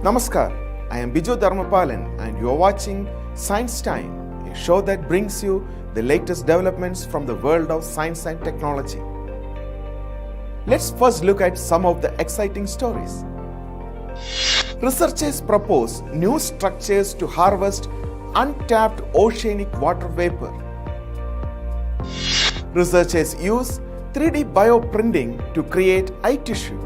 Namaskar, I am Biju Dharmapalan and you are watching Science Time, a show that brings you the latest developments from the world of science and technology. Let's first look at some of the exciting stories. Researchers propose new structures to harvest untapped oceanic water vapor. Researchers use 3D bioprinting to create eye tissue.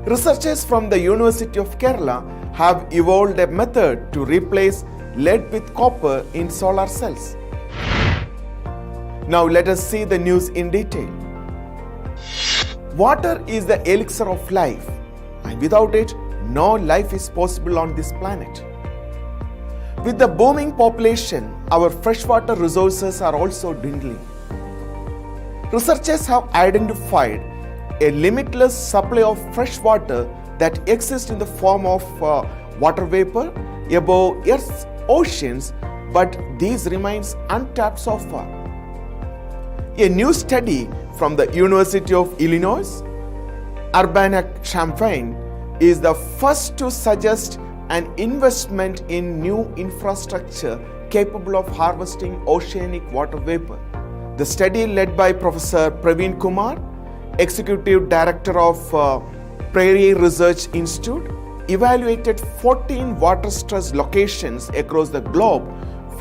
Researchers from the University of Kerala have evolved a method to replace lead with copper in solar cells. Now let us see the news in detail. Water is the elixir of life, and without it, no life is possible on this planet. With the booming population, our freshwater resources are also dwindling. Researchers have identified a limitless supply of fresh water that exists in the form of water vapor above Earth's oceans, but these remains untapped so far. A new study from the University of Illinois, Urbana-Champaign, is the first to suggest an investment in new infrastructure capable of harvesting oceanic water vapor. The study, led by Professor Praveen Kumar, Executive Director of Prairie Research Institute, evaluated 14 water-stressed locations across the globe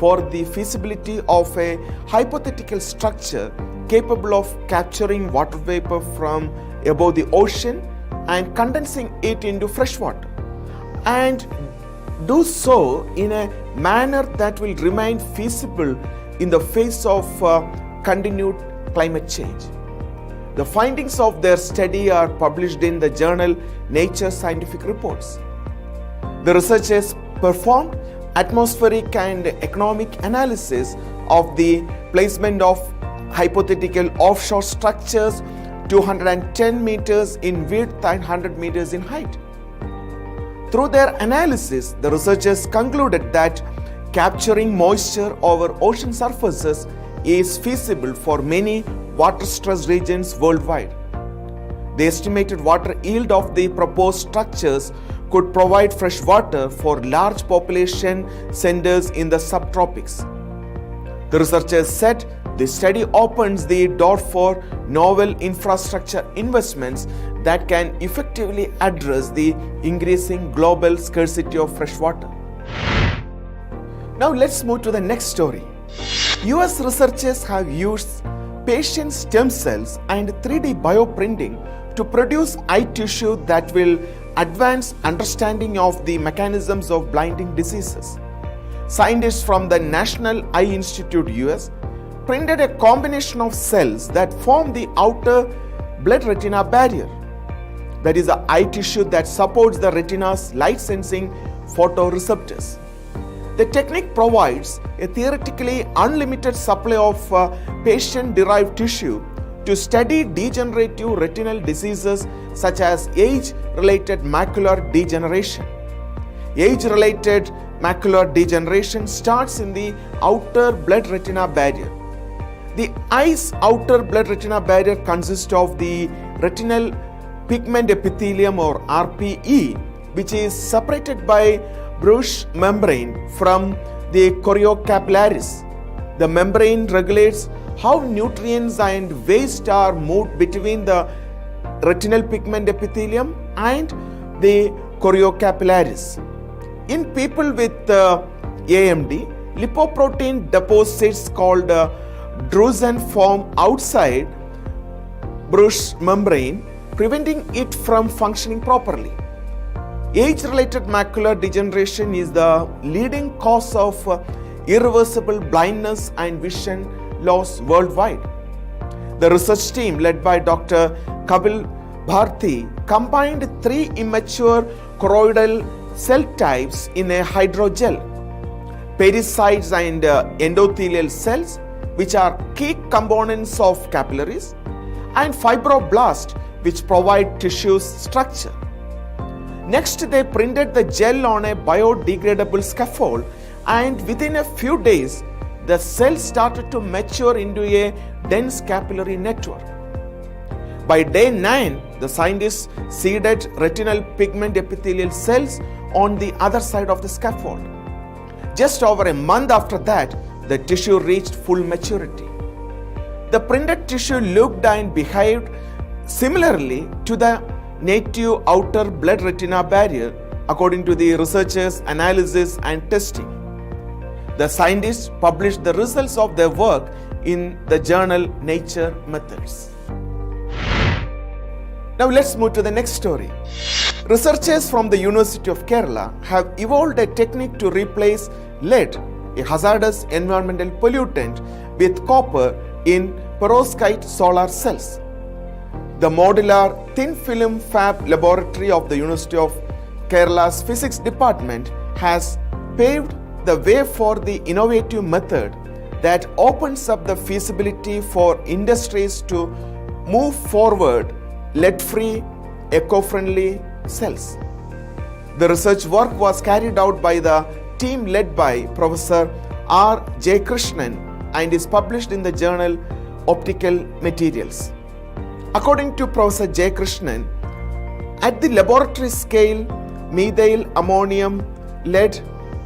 for the feasibility of a hypothetical structure capable of capturing water vapor from above the ocean and condensing it into fresh water, and do so in a manner that will remain feasible in the face of continued climate change. The findings of their study are published in the journal Nature Scientific Reports. The researchers performed atmospheric and economic analysis of the placement of hypothetical offshore structures 210 meters in width and 100 meters in height. Through their analysis, the researchers concluded that capturing moisture over ocean surfaces is feasible for many water-stressed regions worldwide. The estimated water yield of the proposed structures could provide fresh water for large population centers in the subtropics. The researchers said the study opens the door for novel infrastructure investments that can effectively address the increasing global scarcity of fresh water. Now let's move to the next story. US researchers have used patient stem cells and 3D bioprinting to produce eye tissue that will advance understanding of the mechanisms of blinding diseases. Scientists from the National Eye Institute US printed a combination of cells that form the outer blood-retina barrier, that is the eye tissue that supports the retina's light-sensing photoreceptors. The technique provides a theoretically unlimited supply of patient-derived tissue to study degenerative retinal diseases such as age-related macular degeneration. Age-related macular degeneration starts in the outer blood-retina barrier. The eye's outer blood-retina barrier consists of the retinal pigment epithelium or RPE, which is separated by Bruch's membrane from the choriocapillaris. The membrane regulates how nutrients and waste are moved between the retinal pigment epithelium and the choriocapillaris. In people with AMD, lipoprotein deposits called drusen form outside Bruch's membrane, preventing it from functioning properly. Age-related macular degeneration is the leading cause of irreversible blindness and vision loss worldwide. The research team, led by Dr. Kapil Bharti, combined 3 immature choroidal cell types in a hydrogel: pericytes and endothelial cells, which are key components of capillaries, and fibroblasts, which provide tissue structure. Next, they printed the gel on a biodegradable scaffold, and within a few days, the cells started to mature into a dense capillary network. By day 9, the scientists seeded retinal pigment epithelial cells on the other side of the scaffold. Just over a month after that, the tissue reached full maturity. The printed tissue looked and behaved similarly to the native outer blood retina barrier according to the researchers' analysis and testing. The scientists published the results of their work in the journal Nature Methods. Now let's move to the next story. Researchers from the University of Kerala have evolved a technique to replace lead, a hazardous environmental pollutant, with copper in perovskite solar cells. The modular thin film fab laboratory of the University of Kerala's physics department has paved the way for the innovative method that opens up the feasibility for industries to move forward lead-free, eco-friendly cells. The research work was carried out by the team led by Professor R. Jayakrishnan and is published in the journal Optical Materials. According to Professor Jayakrishnan, at the laboratory scale, methyl ammonium lead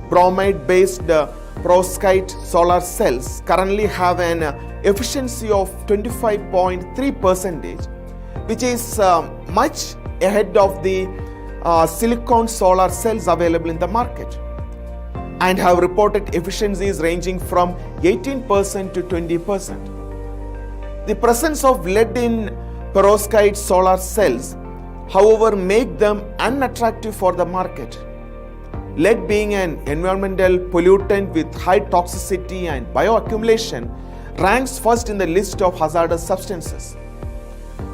bromide based perovskite solar cells currently have an efficiency of 25.3%, which is much ahead of the silicon solar cells available in the market, and have reported efficiencies ranging from 18% to 20%. The presence of lead in perovskite solar cells, however, make them unattractive for the market. Lead being an environmental pollutant with high toxicity and bioaccumulation ranks first in the list of hazardous substances.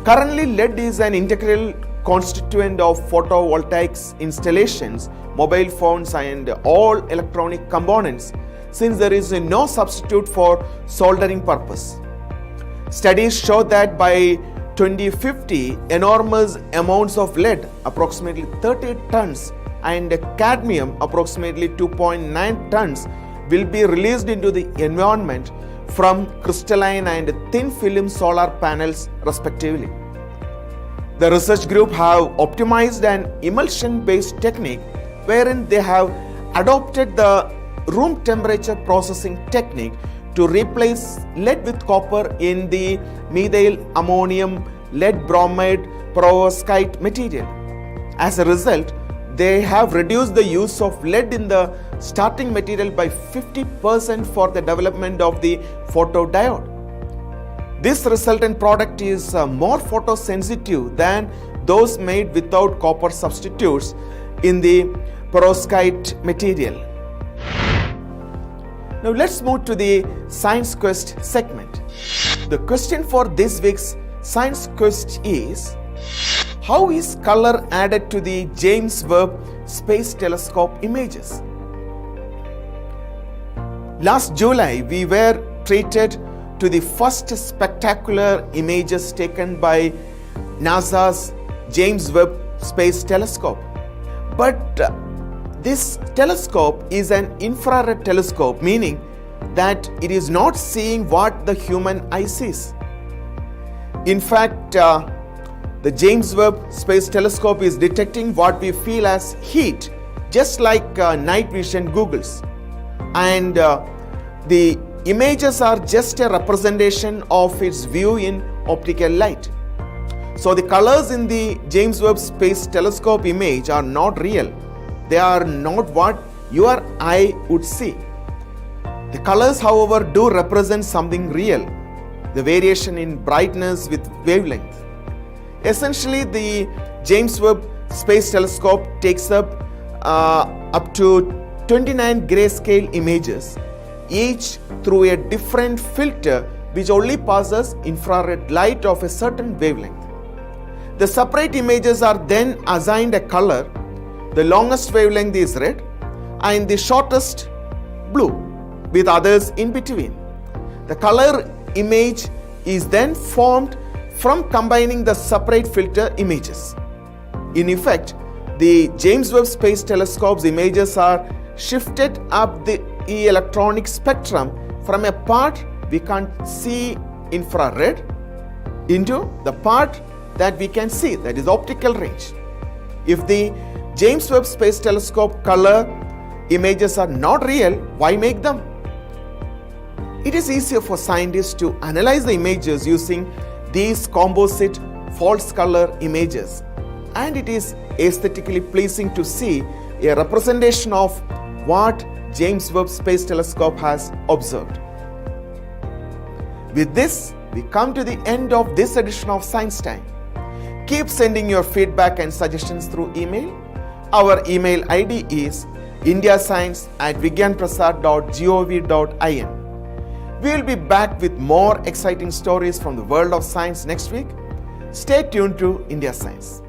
Currently, lead is an integral constituent of photovoltaic installations, mobile phones and all electronic components, since there is no substitute for soldering purpose. Studies show that by 2050, enormous amounts of lead, approximately 30 tons, and cadmium, approximately 2.9 tons, will be released into the environment from crystalline and thin film solar panels respectively. The research group have optimized an emulsion-based technique wherein they have adopted the room temperature processing technique to replace lead with copper in the methyl ammonium lead bromide perovskite material. As a result, they have reduced the use of lead in the starting material by 50% for the development of the photodiode. This resultant product is more photosensitive than those made without copper substitutes in the perovskite material. Now let's move to the Science Quest segment. The question for this week's Science Quest is: how is color added to the James Webb Space Telescope images? Last July, we were treated to the first spectacular images taken by NASA's James Webb Space Telescope. But this telescope is an infrared telescope, meaning that it is not seeing what the human eye sees. In fact, the James Webb Space Telescope is detecting what we feel as heat, just like night vision goggles. And the images are just a representation of its view in optical light. So the colors in the James Webb Space Telescope image are not real. They are not what your eye would see. The colors, however, do represent something real, the variation in brightness with wavelength. Essentially, the James Webb Space Telescope takes up to 29 grayscale images, each through a different filter which only passes infrared light of a certain wavelength. The separate images are then assigned a color. The longest wavelength is red and the shortest blue, with others in between. The color image is then formed from combining the separate filter images. In effect, the James Webb Space Telescope's images are shifted up the electronic spectrum from a part we can't see infrared into the part that we can see, that is optical range. If the James Webb Space Telescope color images are not real, why make them? It is easier for scientists to analyze the images using these composite false color images, and it is aesthetically pleasing to see a representation of what James Webb Space Telescope has observed. With this, we come to the end of this edition of Science Time. Keep sending your feedback and suggestions through email. Our email ID is indiascience@vigyanprasad.gov.in. We will be back with more exciting stories from the world of science next week. Stay tuned to India Science.